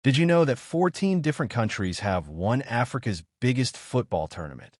Did you know that 14 different countries have won Africa's biggest football tournament,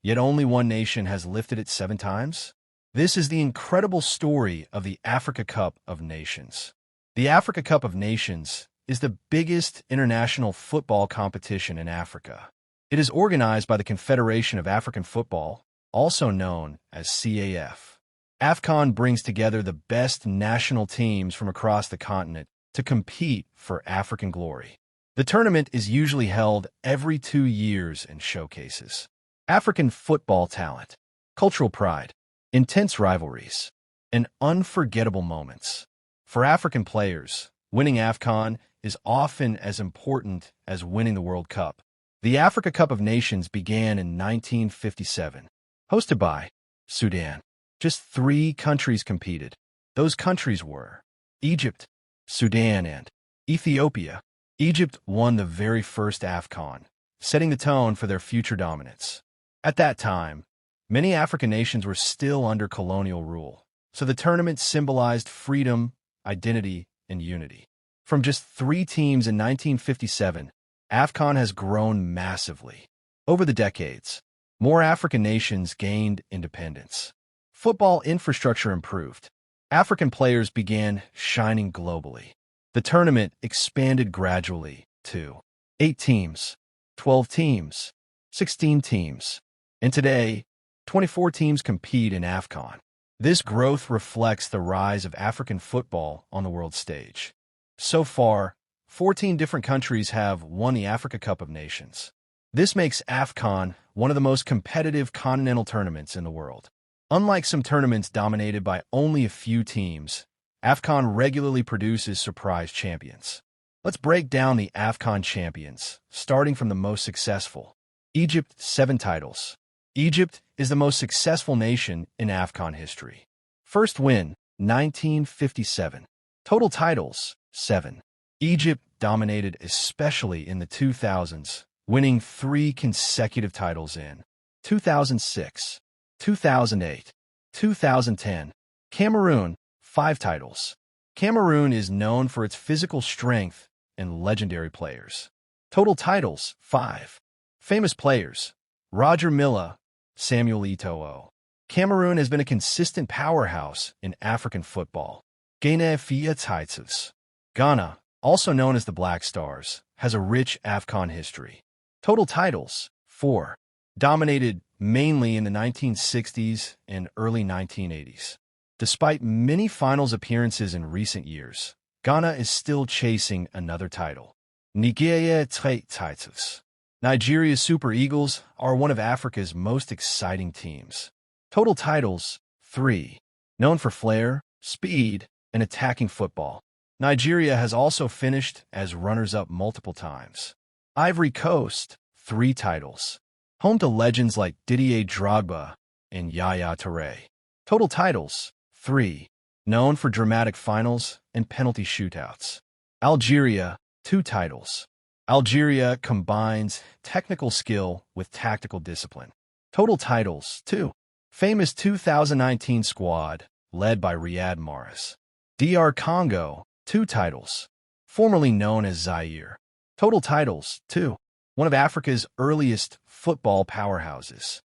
yet only one nation has lifted it 7 times? This is the incredible story of the Africa Cup of Nations. The Africa Cup of Nations is the biggest international football competition in Africa. It is organized by the Confederation of African Football, also known as CAF. AFCON brings together the best national teams from across the continent to compete for African glory. The tournament is usually held every 2 years and showcases African football talent, cultural pride, intense rivalries, and unforgettable moments. For African players, winning AFCON is often as important as winning the World Cup. The Africa Cup of Nations began in 1957, hosted by Sudan. Just 3 countries competed. Those countries were Egypt, Sudan, and Ethiopia. Egypt won the very first AFCON, setting the tone for their future dominance. At that time, many African nations were still under colonial rule, so the tournament symbolized freedom, identity, and unity. From just 3 teams in 1957, AFCON has grown massively. Over the decades, more African nations gained independence. Football infrastructure improved. African players began shining globally. The tournament expanded gradually to 8 teams, 12 teams, 16 teams, and today, 24 teams compete in AFCON. This growth reflects the rise of African football on the world stage. So far, 14 different countries have won the Africa Cup of Nations. This makes AFCON one of the most competitive continental tournaments in the world. Unlike some tournaments dominated by only a few teams, AFCON regularly produces surprise champions. Let's break down the AFCON champions, starting from the most successful. Egypt, 7 titles. Egypt is the most successful nation in AFCON history. First win, 1957. Total titles, 7. Egypt dominated especially in the 2000s, winning 3 consecutive titles in 2006, 2008, 2010. Cameroon, 5 titles. Cameroon is known for its physical strength and legendary players. Total titles, 5. Famous players, Roger Milla, Samuel Eto'o. Cameroon has been a consistent powerhouse in African football. Ghana, 4 titles. Ghana, also known as the Black Stars, has a rich AFCON history. Total titles, 4. Dominated mainly in the 1960s and early 1980s. Despite many finals appearances in recent years, Ghana is still chasing another title. Nigeria, 3 titles. Nigeria's Super Eagles are one of Africa's most exciting teams. Total titles, 3. Known for flair, speed, and attacking football, Nigeria has also finished as runners-up multiple times. Ivory Coast, 3 titles. Home to legends like Didier Drogba and Yaya Touré. Total titles, 3. Known for dramatic finals and penalty shootouts. Algeria, 2 titles. Algeria combines technical skill with tactical discipline. Total titles, 2. Famous 2019 squad, led by Riyad Mahrez. DR Congo, 2 titles. Formerly known as Zaire. Total titles, 2. One of Africa's earliest football powerhouses.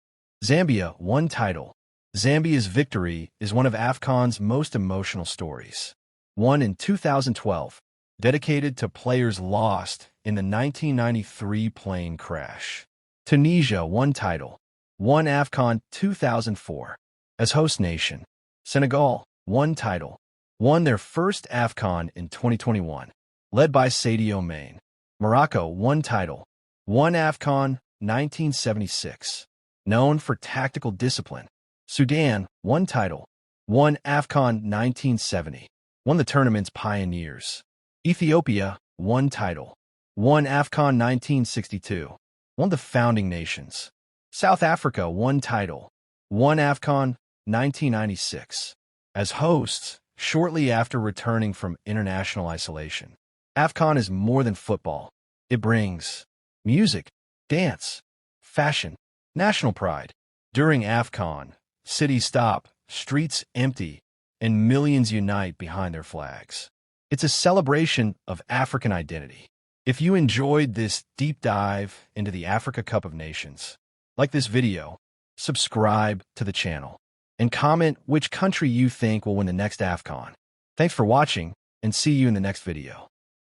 Zambia, 1 title. Zambia's victory is one of AFCON's most emotional stories. Won in 2012, dedicated to players lost in the 1993 plane crash. Tunisia, 1 title. Won AFCON 2004. As host nation. Senegal, 1 title. Won their first AFCON in 2021, led by Sadio Mane. Morocco, 1 title. Won AFCON 1976. Known for tactical discipline. Sudan, 1 title. Won AFCON 1970. One of the tournament's pioneers. Ethiopia, 1 title. Won AFCON 1962. One of the founding nations. South Africa, 1 title. Won AFCON 1996. As hosts, shortly after returning from international isolation. AFCON is more than football. It brings music, dance, fashion, national pride. During AFCON, cities stop, streets empty, and millions unite behind their flags. It's a celebration of African identity. If you enjoyed this deep dive into the Africa Cup of Nations, like this video, subscribe to the channel, and comment which country you think will win the next AFCON. Thanks for watching, and see you in the next video.